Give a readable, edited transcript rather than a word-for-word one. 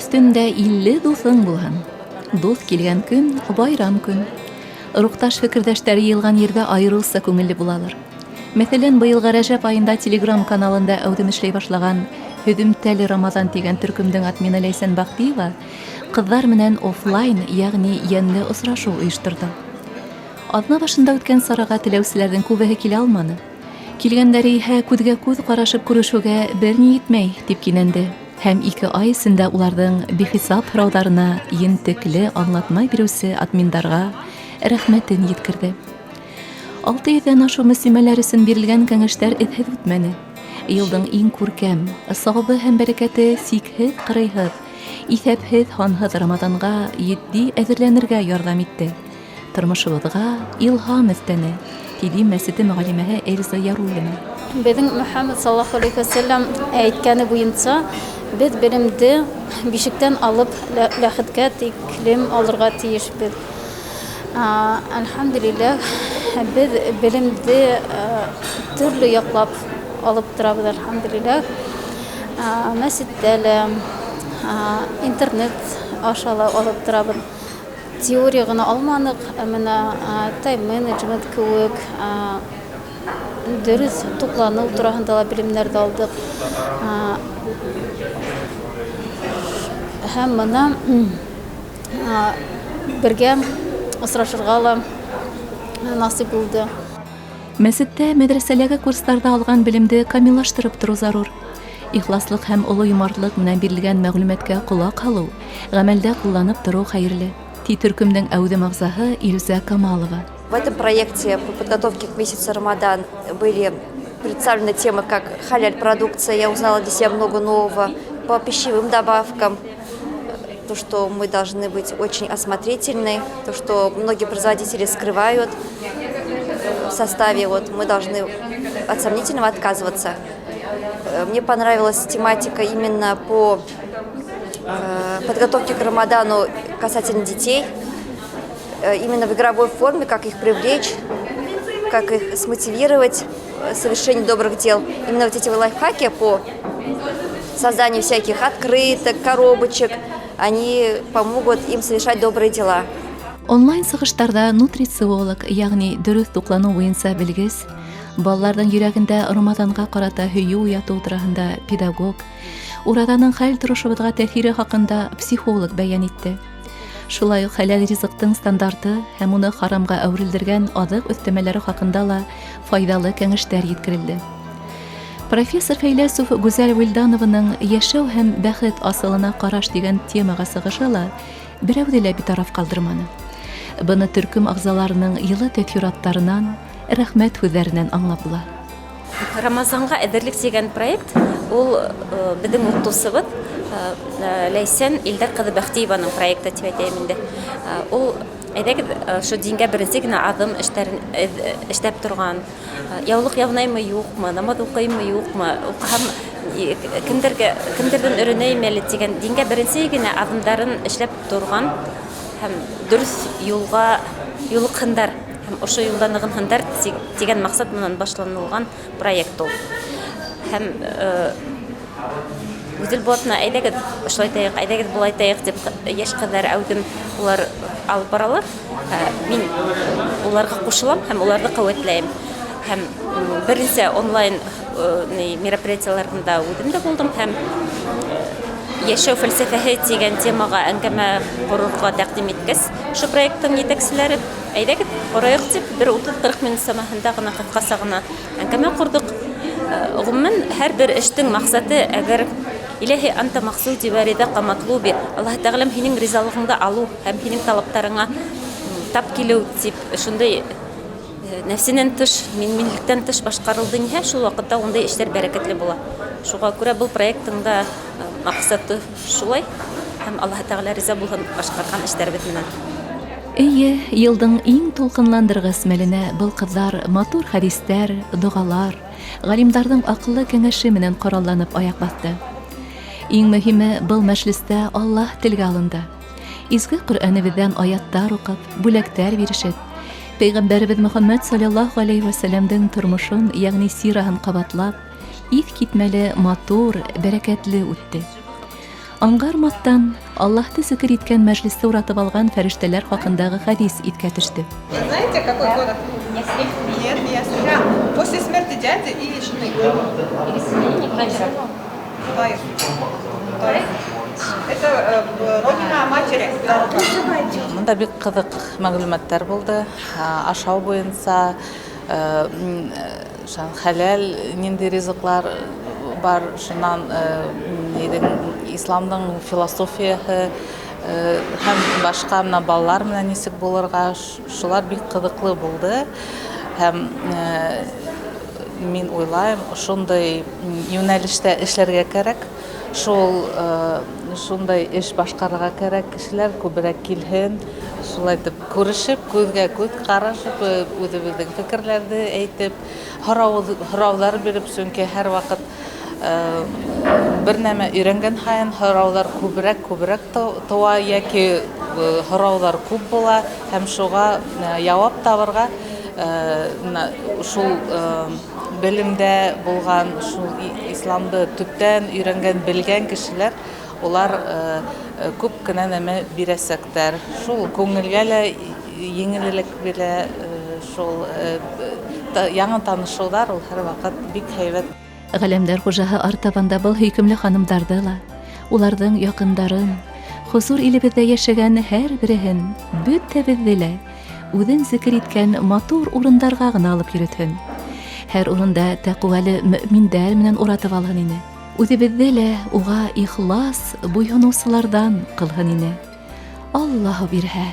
өстөндә 50 дуҫың булһын. Дуҫ килгән көн байрам көн. Рукташ фикердәштәре йыйылган ердә айырылса күңелле булалар. Мәсәлән, быелгы Рәҗәб айында Telegram каналында әүдем эшләй башлаган Һөҙөмтәле Рамазан дигән төркемдең админы Ләйсән Бахтиева кызлар менән офлайн, ягъни йәнле осрашу оештырды. Аҙна башында үткән сарага теләүселәрҙең күбеһе килә алманы. Килгәндәре иһә күҙгә күҙ ҡарашып күрешеүгә бер ни етмәй дип кинәнде. Һәм 2 ай эсендә уларҙың бихисап һорауҙарына ентекле аңлатма биреүсе админдарға рәхмәтен еткерҙе. 600-ҙән ашыу мөслимәләр өсөн бирелгән кәңәштәр эҙһеҙ үтмәне. Йылдың иң күркәм, сауабы һәм бәрәкәте сикһеҙ, ҡырыйһыҙ, иҫәпһеҙ, һанһыҙ Рамаҙанға етди әҙерләнергә ярҙам итте. Тормошыбыҙға илһам өҫтәне, тиде мәсете мөғәллимәһе Эльза Яруллина. Беҙҙең Мөхәммәд саллаллаһу алейхи ва саллям әйткәне буйынса, беҙ белемде бишектән алып ләхеткә тиклем алырға тейешбеҙ. Әлхәмдулиллах, беҙ белемде төрлө яҡлап алып торабыҙ, әлхәмдулиллах. Мәсеттә лә, интернет аша ла алып торабыҙ. Теория ғына алманыҡ, әмәнә тайм-менеджмент кеүек дөрөҫ туҡланыу тураһында ла белемдәрҙе алдыҡ. Һәм мына бергә осрашырға ла насип булды. Мәсеттә, мәдрәсәләге курстарда алған белемде камиллаштырып тору зарур. Ихласлыҡ һәм оло йомартлыҡ менән бирелгән мәғлүмәткә ҡолаҡ һалыу, ғәмәлдә ҡулланып тору хәйерле. Төркемдең әүҙем ағзаһы Илюза Камалова. В этом проекте по подготовке к месяцу Рамадан были представлены темы как халяль-продукция. Я узнала для себя много нового по пищевым добавкам. То, что мы должны быть очень осмотрительны, то, что многие производители скрывают в составе, мы должны от сомнительного отказываться. Мне понравилась тематика именно по подготовке к Рамадану касательно детей, именно в игровой форме, как их привлечь, как их смотивировать в совершении добрых дел. Именно вот эти лайфхаки по созданию всяких открыток, коробочек, они помогут им совершать добрые дела. Онлайн сығыштарда нутрициолог, ягъни дөрөҫ туҡланыу буйынса белгес, балаларҙың йөрәгендә Рамаҙанға ҡарата һөйөү уятыу тураһында педагог, ураҙаның хәл торошобоҙға тәьҫире хаҡында психолог бәйән итте. Шулай уҡ хәләл ризыҡтың стандарты һәм уны харамға әүерелдергән аҙыҡ өҫтәмәләре хаҡында ла файҙалы кәңәштәр еткерелде. Профессор Фәйләсов Гүзәл Вильданованың «Йәшәү һәм бәхет асылына ҡараш» дигән темаға сығышы ла берәүҙе лә битараф ҡалдырманы. Быны төркөм ағзаларының йылы тәьҫораттарынан, рәхмәт һүҙҙәренән аңлап була. Рамазанға әҙерлек тигән проект, ул беҙҙең уҡытыусыбыҙ Ләйсән Илдар ҡыҙы Бәхтиеваның проекты тип әйтәйем инде. Ул әйҙәгеҙ шо дингә беренсе генә аҙым эштәрен эшләп торған. Яулыҡ яунаймы, юҡмы, намаҙ уҡыймы, юҡмы, уҡыһам кемдәрҙән өйрәнәйем әле тигән дингә беренсе генә аҙымдарын эшләп торған һәм дөрөҫ юлға юлыҡһындар һәм ошо юлда нығынһындар тигән маҡсат менән башланылған проект ул. Һәм Гүзел Булатна, әйҙәгеҙ ошолайтайыҡ, әйҙәгеҙ булайтайыҡ дип йәш ҡыҙҙар әүҙем улар алып баралар. Мин уларға ҡушылам һәм уларҙы ҡеүәтләйем. Һәм беренсе онлайн мероприятиеларында үҙем дә булдым һәм йәшәү фәлсәфәһе тигән темаға әңгәмә ҡорорға тәҡдим иткәс, шул проекттың етәкселәре әйҙәгеҙ ҡорайыҡ тип, бер 30-40 минут самаһында ғына, ҡыҫҡаса ғына әңгәмә ҡорҙоҡ. Ғөмүмән, һәр бер эштең маҡсаты, әгәр Иләһи анта мақсуди ва ризаҡа матлуби, Аллаһ Тәғәләм һинең ризалығыңды алыу һәм һинең талаптарыңа тап килеү тип, шундай нәфсенән тыш, минлектән тыш башҡарылды ниһә, шул ваҡытта ундай эштәр бәрәкәтле була. Шуға күрә был проекттың да маҡсаты шулай, һәм Аллаһ Тәғәлә риза булһын башҡарған эштәребеҙ менән. Эйе, йылдың иң тулҡынландырғыс мәленә был ҡыҙҙар матур хәдистәр, доғалар, ғалимдарҙың аҡыллы кәңәше менән ҡоралланып аяҡ баҫты. Иң мөһиме, был мәжлестә Аллаһ телгә алынды. Изге Ҡөрьәнебеҙҙән аяттар уҡып, бүләктәр бирешеп, Пәйғәмбәребеҙ Мөхәммәд саллаллаһу алейхи ва сәлләмдең тормошон, ягъни сираһын ҡабатлап, иҫ китмәле, матур, бәрәкәтле үтте. Аңғармаҫтан Аллаһты зикр иткән мәжлисте уратып алған фәрештәләр хаҡындағы хәдис иҫкә төштө. Знаете, какой город? Нет, не Ясреб. После смерти дяди и жены. Таиф. Таиф. Это родина матери. Мында бик кызык мәгълүматтар булды. Ашау буенча хәләл нинди ризыклар бар, шуннан исламның философияһы һәм башка менә балалар менән нисек булырга, шулар бик кызыклы булды. Һәм мин уйлайм, шундай юнәлештә эшләргә кирәк. Шундай эш башкарырга кирәк, кешеләр күбрәк килһен. Шулай итеп күрешеп, күзгә күз карашып, үзебезнең фикерләрне әйтеп, һораулар биреп, чөнки һәр вакыт бер нәмә өйрәнгән һайын һораулар күбрәк туа, яки һораулар күп була, һәм шуга җавап табырга шул белемдә булган, шул исламды төптән өйрәнгән, белгән кешеләр, улар күп кенә нәмә бирәсәктәр. Шул күңелгә лә еңеллек бирә, шул яңа танышулар ул һәр вакыт бик һәйбәт. Галәмдәр хуҗаһы артабанда был хөйкемле ханымдарды ла, уларның якындарын, хозур илебездә яшәгән һәр береһен, бөтәбеҙҙе лә үҙен зикр иткән матур урындарға гына алып йөрөтһен. Һәр урында тәҡүәле мөьминдәр менән уратып алһын ине. Үҙебеҙҙе лә уға ихлас буйһоноусыларҙан ҡылһын ине. Аллаһы бирһә.